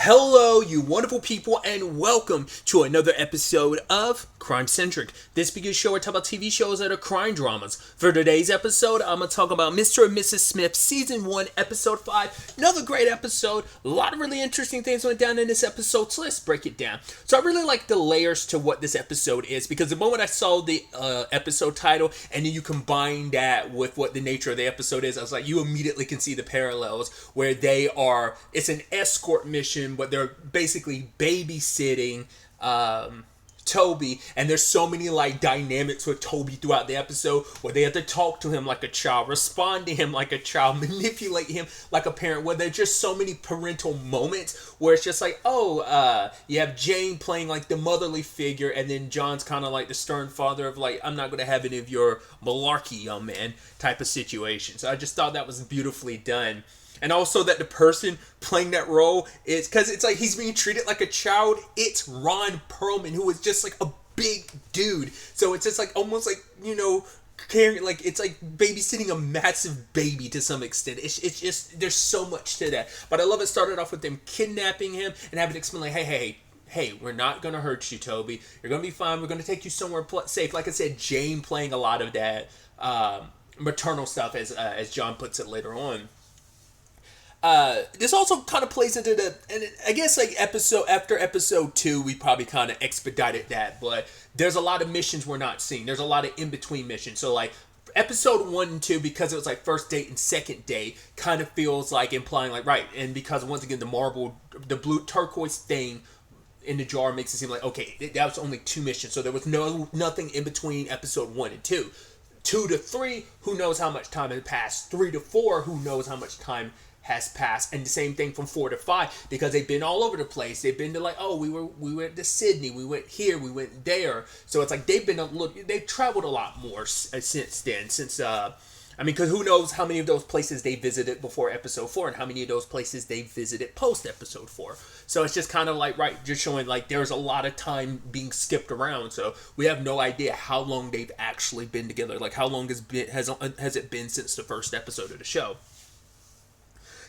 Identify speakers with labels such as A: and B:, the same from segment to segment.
A: Hello, you wonderful people, and welcome to another episode of Centric. This big show where I talk about TV shows that are crime dramas. For today's episode, I'm going to talk about Mr. and Mrs. Smith, Season 1, Episode 5. Another great episode. A lot of really interesting things went down in this episode, so let's break it down. So I really like the layers to what this episode is, because the moment I saw the episode title, and then you combine that with what the nature of the episode is, I was like, you immediately can see the parallels, where it's an escort mission, but they're basically babysitting Toby, and there's so many like dynamics with Toby throughout the episode where they have to talk to him like a child, respond to him like a child, manipulate him like a parent, where there's just so many parental moments where it's just like, you have Jane playing like the motherly figure, and then John's kind of like the stern father of like, I'm not going to have any of your malarkey, young man, type of situation. So I just thought that was beautifully done. And also that the person playing that role is, because it's like he's being treated like a child, it's Ron Perlman, who is just like a big dude. So it's just like almost like, caring, like it's like babysitting a massive baby to some extent. It's just, there's so much to that. But I love it started off with them kidnapping him and having to explain like, hey, we're not going to hurt you, Toby. You're going to be fine. We're going to take you somewhere safe. Like I said, Jane playing a lot of that maternal stuff, as John puts it later on. This also kind of plays into and I guess like after episode 2, we probably kind of expedited that, but there's a lot of missions we're not seeing. There's a lot of in-between missions. So like episode 1 and 2, because it was like first date and second date, kind of feels like implying like, right, and because once again the blue turquoise thing in the jar makes it seem like, okay, that was only 2 missions, so there was nothing in between episode 1 and 2. 2 to 3, who knows how much time has passed. 3 to 4, who knows how much time has passed. And the same thing from 4 to 5, because they've been all over the place. They've been to like, we went to Sydney, we went here, we went there. So it's like they've traveled a lot more since then. Because who knows how many of those places they visited before episode 4 and how many of those places they visited post episode 4. So it's just kind of like, right, just showing like there's a lot of time being skipped around. So we have no idea how long they've actually been together. Like how long has it been since the first episode of the show?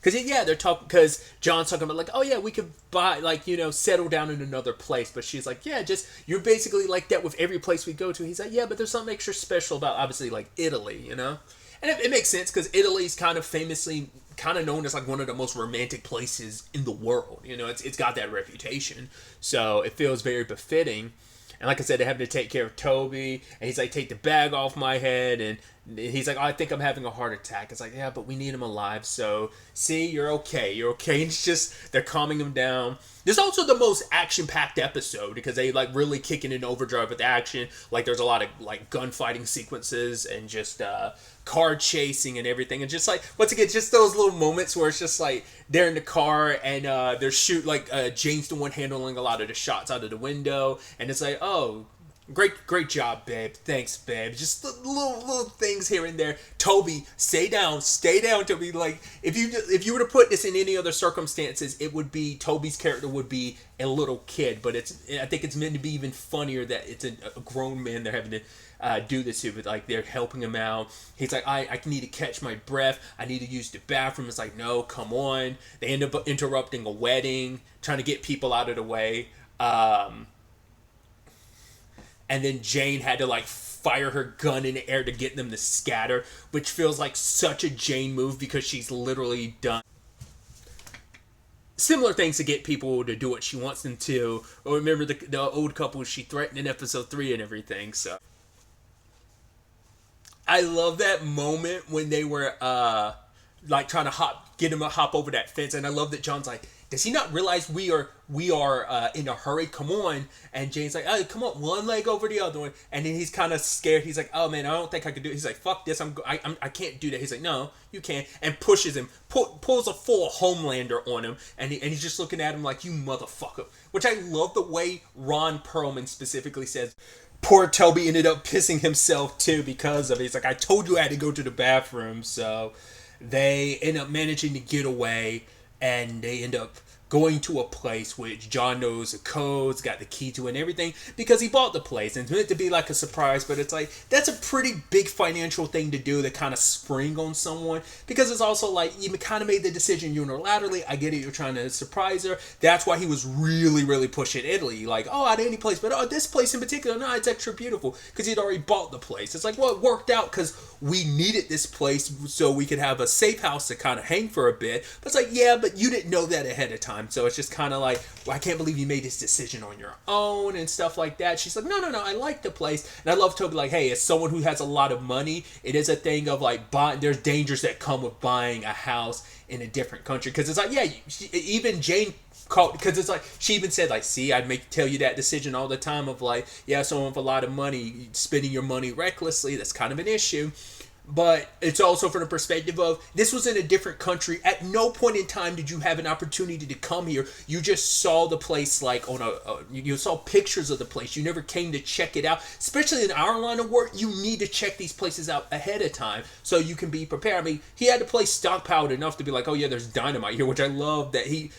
A: Because John's talking about like, we could buy, like, settle down in another place. But she's like, you're basically like that with every place we go to. He's like, but there's something extra special about, obviously, like Italy, And it makes sense, because Italy's kind of famously kind of known as like one of the most romantic places in the world. It's got that reputation. So it feels very befitting. And like I said, they have to take care of Toby. And he's like, take the bag off my head. And he's like, I think I'm having a heart attack. It's like, but we need him alive. So, see, you're okay. You're okay. And it's just, they're calming him down. This is also the most action-packed episode, because they like really kicking in overdrive with action. Like there's a lot of like gunfighting sequences and just car chasing and everything. And just like, once again, just those little moments where it's just like they're in the car and they're Jane's the one handling a lot of the shots out of the window. And it's like, great job, babe. Thanks, babe. Just the little things here and there. Toby, stay down, Toby. Like, if you were to put this in any other circumstances, it would be, Toby's character would be a little kid. But I think it's meant to be even funnier that it's a grown man they're having to do this to. But like, they're helping him out. He's like, I need to catch my breath. I need to use the bathroom. It's like, no, come on. They end up interrupting a wedding, trying to get people out of the way. And then Jane had to like fire her gun in the air to get them to scatter, which feels like such a Jane move, because she's literally done similar things to get people to do what she wants them to. Or remember the old couple she threatened in episode 3 and everything. So I love that moment when they were like trying to get him to hop over that fence, and I love that John's like, does he not realize we are in a hurry? Come on. And Jane's like, come on, one leg over the other one. And then he's kind of scared. He's like, oh man, I don't think I can do it. He's like, fuck this. I can't do that. He's like, no, you can't. And pushes him, pulls a full Homelander on him. And he's just looking at him like, you motherfucker. Which I love the way Ron Perlman specifically says. Poor Toby ended up pissing himself too because of it. He's like, I told you I had to go to the bathroom. So they end up managing to get away. And they end up going to a place which John knows the codes, got the key to, and everything because he bought the place, and it's meant to be like a surprise. But it's like that's a pretty big financial thing to do, to kind of spring on someone, because it's also like you kind of made the decision unilaterally. I get it, you're trying to surprise her. That's why he was really pushing Italy, like, oh, at any place, but oh, this place in particular, no, it's extra beautiful, because he'd already bought the place. It's like, well, it worked out because we needed this place so we could have a safe house to kind of hang for a bit. But it's like, yeah, but you didn't know that ahead of time, so it's just kind of like, well, I can't believe you made this decision on your own and stuff like that. She's like, no, I like the place. And I love Toby, like, hey, as someone who has a lot of money, it is a thing of like there's dangers that come with buying a house in a different country, because it's like, yeah, even Jane called, because it's like she even said, like, see, I'd tell you that decision all the time of like, yeah, someone with a lot of money spending your money recklessly, that's kind of an issue. But it's also from the perspective of this was in a different country. At no point in time did you have an opportunity to come here. You just saw the place like on you saw pictures of the place. You never came to check it out. Especially in our line of work, you need to check these places out ahead of time so you can be prepared. I mean, he had the place stockpiled enough to be like, oh yeah, there's dynamite here, which I love that he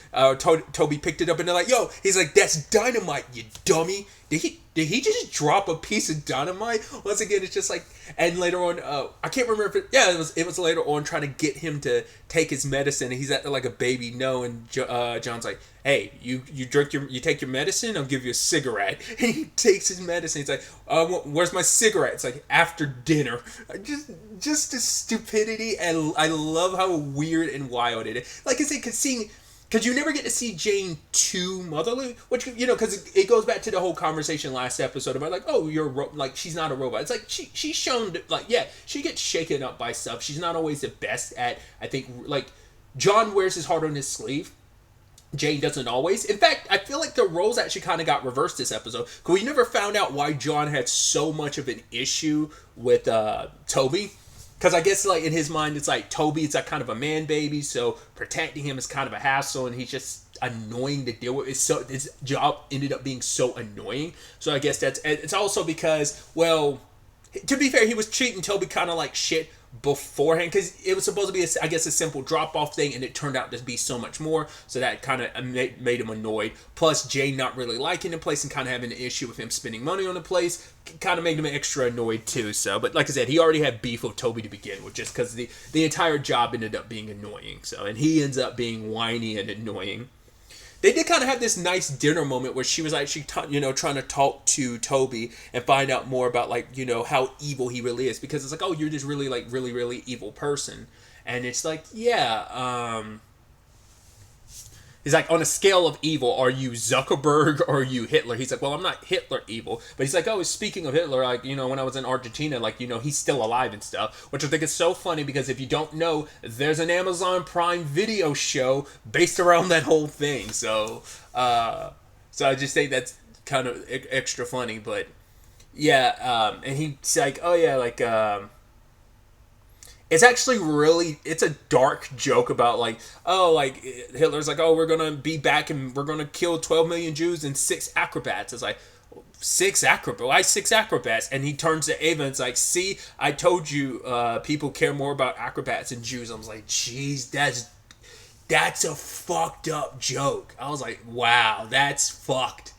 A: Toby picked it up, and they're like, yo, he's like, that's dynamite, you dummy. Did he just drop a piece of dynamite? Once again, it's just like, and later on, I can't remember if it was later on trying to get him to take his medicine, and he's acting like a baby, no, and John's like, hey, you take your medicine, I'll give you a cigarette. And he takes his medicine, he's like, where's my cigarette? It's like, after dinner. Just the stupidity, and I love how weird and wild it is. Like I said, because you never get to see Jane too motherly, which, you know, because it goes back to the whole conversation last episode about like, oh, like, she's not a robot. It's like she's shown, like, yeah, she gets shaken up by stuff. She's not always the best at, I think, like, John wears his heart on his sleeve. Jane doesn't always. In fact, I feel like the roles actually kind of got reversed this episode, because we never found out why John had so much of an issue with Toby. Because I guess, like, in his mind, it's like Toby, it's like kind of a man baby, so protecting him is kind of a hassle, and he's just annoying to deal with. His job ended up being so annoying. So I guess it's also because, well, to be fair, he was treating Toby kind of like shit beforehand, because it was supposed to be, I guess, a simple drop-off thing, and it turned out to be so much more, so that kind of made him annoyed. Plus, Jane not really liking the place and kind of having an issue with him spending money on the place kind of made him extra annoyed too. So, but like I said, he already had beef with Toby to begin with, just because the entire job ended up being annoying. So, and he ends up being whiny and annoying. They did kind of have this nice dinner moment where she was actually, trying to talk to Toby and find out more about, like, you know, how evil he really is. Because it's like, oh, you're this really, like, really evil person. And it's like, yeah, he's like, on a scale of evil, are you Zuckerberg or are you Hitler? He's like, well, I'm not Hitler evil. But he's like, oh, speaking of Hitler, like, you know, when I was in Argentina, like, you know, he's still alive and stuff. Which I think is so funny, because if you don't know, there's an Amazon Prime Video show based around that whole thing. So I just think that's kind of extra funny. But yeah, and he's like, oh yeah, like, it's actually it's a dark joke about, like, oh, like, Hitler's like, oh, we're going to be back and we're going to kill 12 million Jews and 6 acrobats. It's like, 6 acrobats? Why 6 acrobats? And he turns to Ava and it's like, see, I told you people care more about acrobats than Jews. I was like, jeez, that's a fucked up joke. I was like, wow, that's fucked.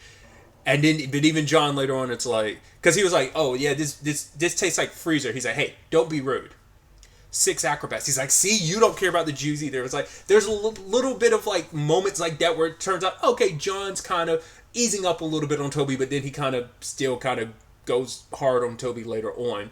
A: And then, but even John later on, it's like, because he was like, oh, yeah, this tastes like freezer. He's like, hey, don't be rude. 6 acrobats. He's like, see, you don't care about the Jews either. It's like, there's a little bit of, like, moments like that where it turns out, okay, John's kind of easing up a little bit on Toby, but then he kind of still kind of goes hard on Toby later on,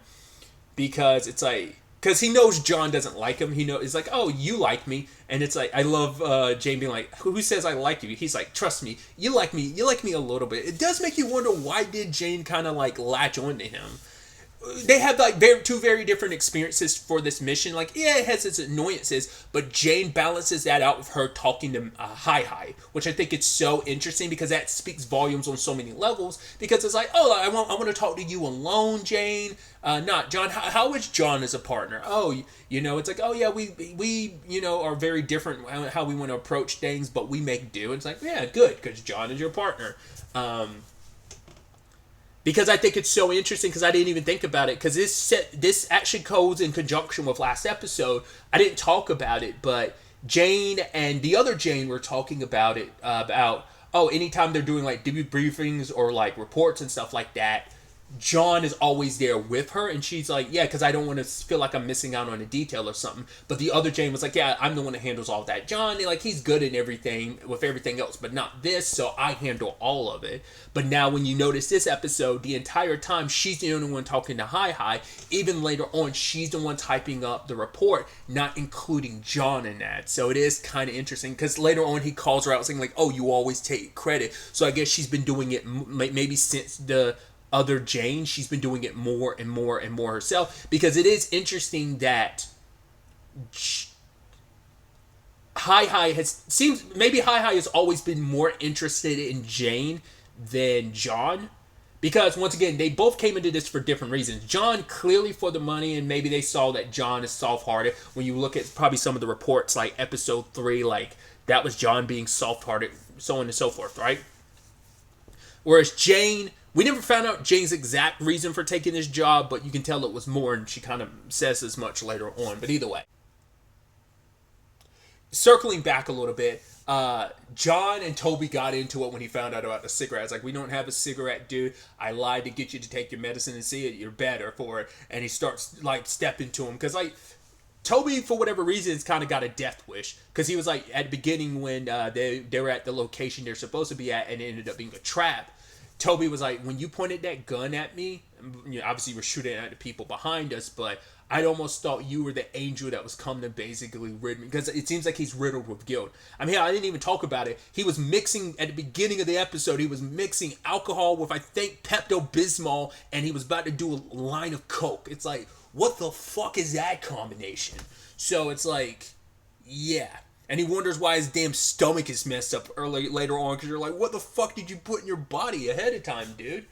A: because it's like, because he knows John doesn't like him. He knows, it's like, oh, you like me. And it's like, I love Jane being like, who says I like you? He's like, trust me, you like me a little bit. It does make you wonder, why did Jane kind of, like, latch onto him? They have, like, two very different experiences for this mission. Like, yeah, it has its annoyances, but Jane balances that out with her talking to Hi, which I think is so interesting, because that speaks volumes on so many levels. Because it's like, oh, I want to talk to you alone, Jane. Not John. How is John as a partner? Oh, you know, it's like, oh yeah, we you know, are very different how we want to approach things, but we make do. It's like, yeah, good, because John is your partner. Because I think it's so interesting, because I didn't even think about it, because this actually goes in conjunction with last episode. I didn't talk about it, but Jane and the other Jane were talking about it, about, oh, anytime they're doing like debriefings or like reports and stuff like that, John is always there with her, and she's like, yeah, because I don't want to feel like I'm missing out on a detail or something. But the other Jane was like, yeah, I'm the one that handles all that. John, like, he's good in everything with everything else, but not this, so I handle all of it. But now when you notice this episode, the entire time she's the only one talking to Hi Hi. Even later on, she's the one typing up the report, not including John in that. So it is kind of interesting, because later on he calls her out saying like, oh, you always take credit. So I guess she's been doing it maybe since the other Jane, she's been doing it more and more and more herself, because it is interesting that Hi Hi has always been more interested in Jane than John, because once again they both came into this for different reasons. John clearly for the money, and maybe they saw that John is soft-hearted. When you look at probably some of the reports like episode 3, like that was John being soft-hearted, so on and so forth, right? Whereas Jane, we never found out Jane's exact reason for taking this job, but you can tell it was more, and she kind of says as much later on. But either way, circling back a little bit, John and Toby got into it when he found out about the cigarette. It's like, we don't have a cigarette, dude. I lied to get you to take your medicine and see it. You're better for it. And he starts like stepping to him, because like Toby, for whatever reason, has kind of got a death wish, because he was like at the beginning when they were at the location they're supposed to be at, and it ended up being a trap. Toby was like, when you pointed that gun at me, you know, obviously we're shooting at the people behind us, but I almost thought you were the angel that was coming to basically rid me, because it seems like he's riddled with guilt. I mean, I didn't even talk about it. He was mixing, at the beginning of the episode, he was mixing alcohol with, I think, Pepto-Bismol, and he was about to do a line of Coke. It's like, what the fuck is that combination? So it's like, yeah. And he wonders why his damn stomach is messed up later on, because you're like, what the fuck did you put in your body ahead of time, dude?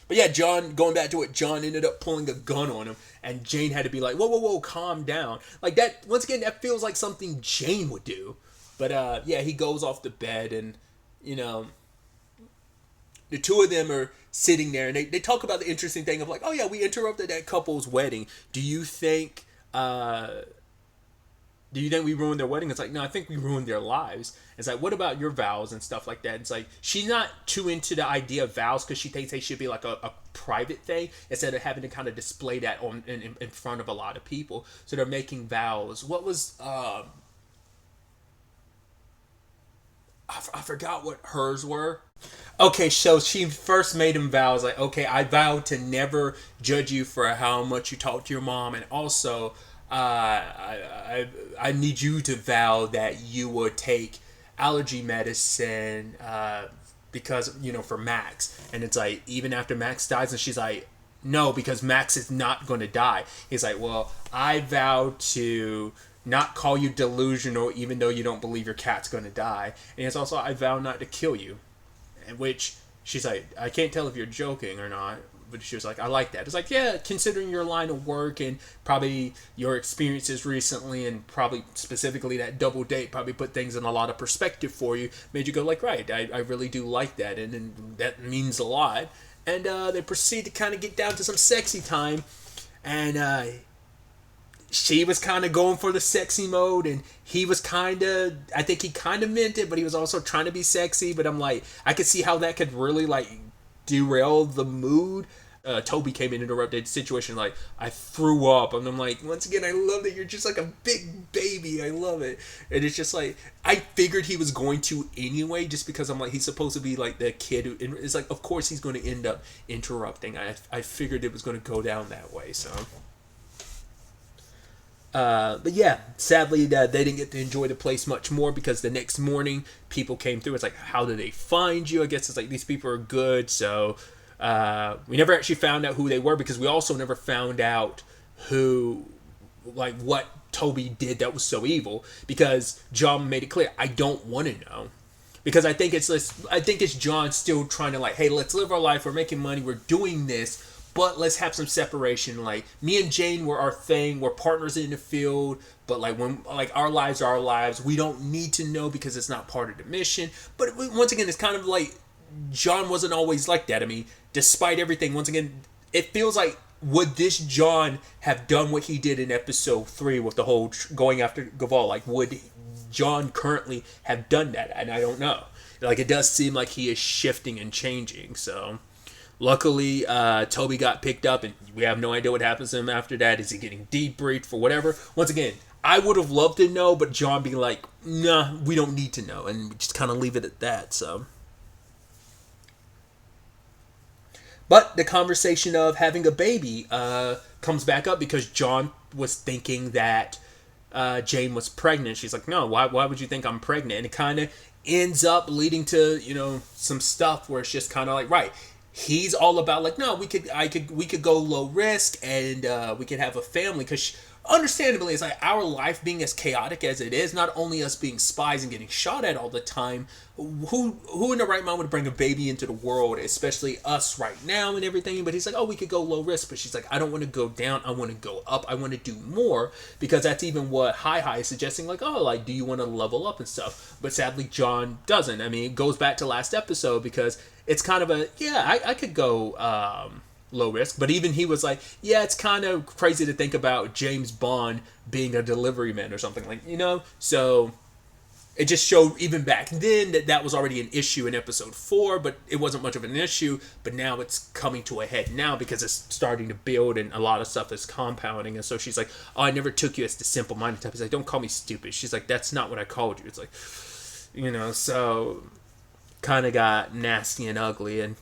A: But yeah, John, going back to it, John ended up pulling a gun on him, and Jane had to be like, whoa, calm down. Like that, once again, that feels like something Jane would do. But yeah, he goes off the bed, and, you know, the two of them are sitting there, and they talk about the interesting thing of like, oh yeah, we interrupted that couple's wedding. Do you think we ruined their wedding? It's like, no, I think we ruined their lives. It's like, what about your vows and stuff like that? It's like, she's not too into the idea of vows, because she thinks they should be like a private thing, instead of having to kind of display that on in front of a lot of people. So they're making vows. What was I forgot what hers were. Okay, so she first made him vows like, okay, I vow to never judge you for how much you talk to your mom, and also I need you to vow that you will take allergy medicine because, you know, for Max. And it's like, even after Max dies, and she's like, no, because Max is not going to die. He's like, well, I vow to not call you delusional even though you don't believe your cat's going to die. And it's also, I vow not to kill you. And which she's like, I can't tell if you're joking or not. But she was like, I like that. It's like, yeah, considering your line of work and probably your experiences recently, and probably specifically that double date probably put things in a lot of perspective for you, made you go like, right, I really do like that, and that means a lot. And they proceed to kind of get down to some sexy time, and she was kind of going for the sexy mode, and he was kind of, I think he kind of meant it, but he was also trying to be sexy. But I'm like, I could see how that could really like derail the mood. Toby came in and interrupted the situation like, I threw up, and I'm like, once again, I love that you're just like a big baby. I love it. And it's just like, I figured he was going to anyway, just because I'm like, he's supposed to be like the kid who, it's like, of course he's going to end up interrupting. I figured it was going to go down that way. So but yeah, sadly they didn't get to enjoy the place much more, because the next morning people came through. It's like, how did they find you? I guess it's like, these people are good. So we never actually found out who they were, because we also never found out who, like, what Toby did that was so evil, because John made it clear, I don't want to know. Because I think it's John still trying to like, hey, let's live our life, we're making money, we're doing this, but let's have some separation. Like, me and Jane were our thing, we're partners in the field, but like, when like our lives are our lives, we don't need to know because it's not part of the mission. But once again, it's kind of like John wasn't always like that. I mean, despite everything, once again, it feels like would this John have done what he did in episode 3 with the whole going after Gaval? Like, would John currently have done that? And I don't know. Like, it does seem like he is shifting and changing. So, luckily, Toby got picked up, and we have no idea what happens to him after that. Is he getting debriefed for whatever? Once again, I would have loved to know, but John being like, nah, we don't need to know, and just kind of leave it at that. So, but the conversation of having a baby comes back up because John was thinking that Jane was pregnant. She's like, no, why would you think I'm pregnant? And it kind of ends up leading to, some stuff where it's just kind of like, right, he's all about like, no, we could go low risk and we could have a family, because understandably, it's like our life being as chaotic as it is, not only us being spies and getting shot at all the time, who in the right mind would bring a baby into the world, especially us right now and everything. But he's like, oh, we could go low risk, but she's like, I don't want to go down, I want to go up, I want to do more, because that's even what Hi is suggesting, like, oh, like, do you want to level up and stuff? But sadly, John doesn't. I mean, it goes back to last episode, because it's kind of a, I could go low risk, but even he was like, yeah, it's kind of crazy to think about James Bond being a delivery man or something, like, so it just showed even back then that was already an issue in episode 4, but it wasn't much of an issue. But now it's coming to a head now, because it's starting to build and a lot of stuff is compounding. And so she's like, oh, I never took you as the simple-minded type. He's like, don't call me stupid. She's like, that's not what I called you. It's like, so kind of got nasty and ugly. And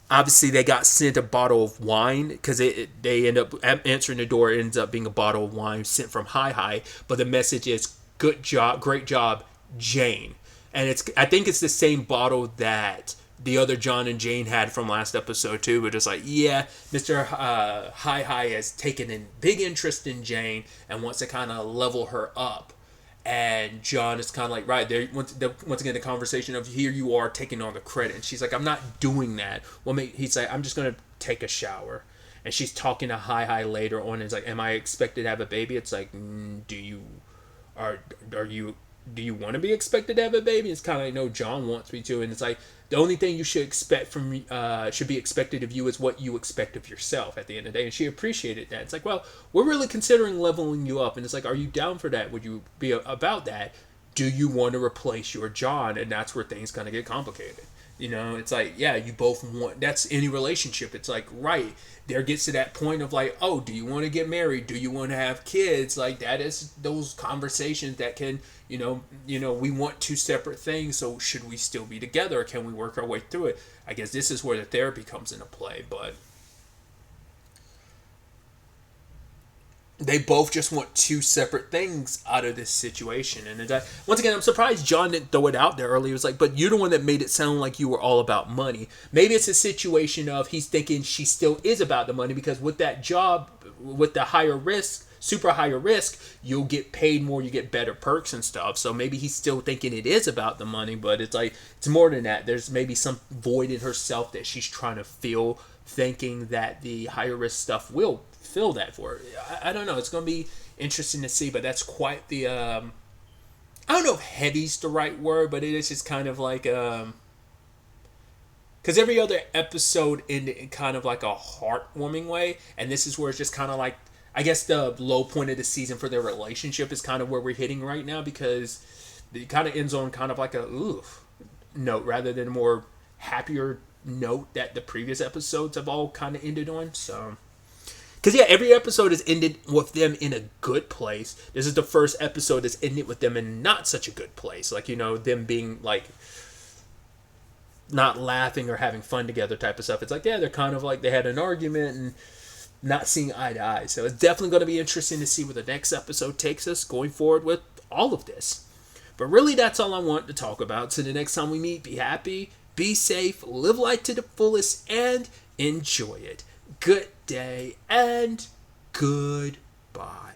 A: obviously, they got sent a bottle of wine, because they end up answering the door. It ends up being a bottle of wine sent from Hi. But the message is, good job, great job, Jane. And I think it's the same bottle that the other John and Jane had from last episode too. But it's like, yeah, Mr. Hi has taken a big interest in Jane and wants to kind of level her up. And John is kind of like, right, there. Once again, the conversation of, here you are taking all the credit. And she's like, I'm not doing that. Well, he's like, I'm just going to take a shower. And she's talking to Hi later on. And it's like, am I expected to have a baby? It's like, do you want to be expected to have a baby? It's kind of like, no, John wants me to. And it's like, the only thing you should expect should be expected of you is what you expect of yourself at the end of the day. And she appreciated that. It's like, well, we're really considering leveling you up. And it's like, are you down for that? Would you be about that? Do you want to replace your John? And that's where things kind of get complicated. It's like, yeah, you both want, that's any relationship. It's like, right, there gets to that point of like, oh, do you want to get married? Do you want to have kids? Like, that is those conversations that can, we want two separate things. So should we still be together? Can we work our way through it? I guess this is where the therapy comes into play, but they both just want two separate things out of this situation. And once again, I'm surprised John didn't throw it out there earlier. He was like, but you're the one that made it sound like you were all about money. Maybe it's a situation of he's thinking she still is about the money, because with that job, with the higher risk, super higher risk, you'll get paid more, you get better perks and stuff. So maybe he's still thinking it is about the money, but it's like, it's more than that. There's maybe some void in herself that she's trying to fill, thinking that the higher risk stuff will fill that for her. I don't know. It's going to be interesting to see, but that's quite the, I don't know if heavy's the right word, but it is just kind of like, because every other episode ended in kind of like a heartwarming way, and this is where it's just kind of like, I guess the low point of the season for their relationship is kind of where we're hitting right now, because it kind of ends on kind of like a oof note rather than a more happier note that the previous episodes have all kind of ended on. So, because yeah, every episode has ended with them in a good place. This is the first episode that's ended with them in not such a good place. Like, them being like not laughing or having fun together type of stuff. It's like, yeah, they're kind of like they had an argument and not seeing eye to eye. So it's definitely going to be interesting to see where the next episode takes us going forward with all of this. But really, that's all I want to talk about. So the next time we meet, be happy, be safe, live life to the fullest, and enjoy it. Good day and goodbye.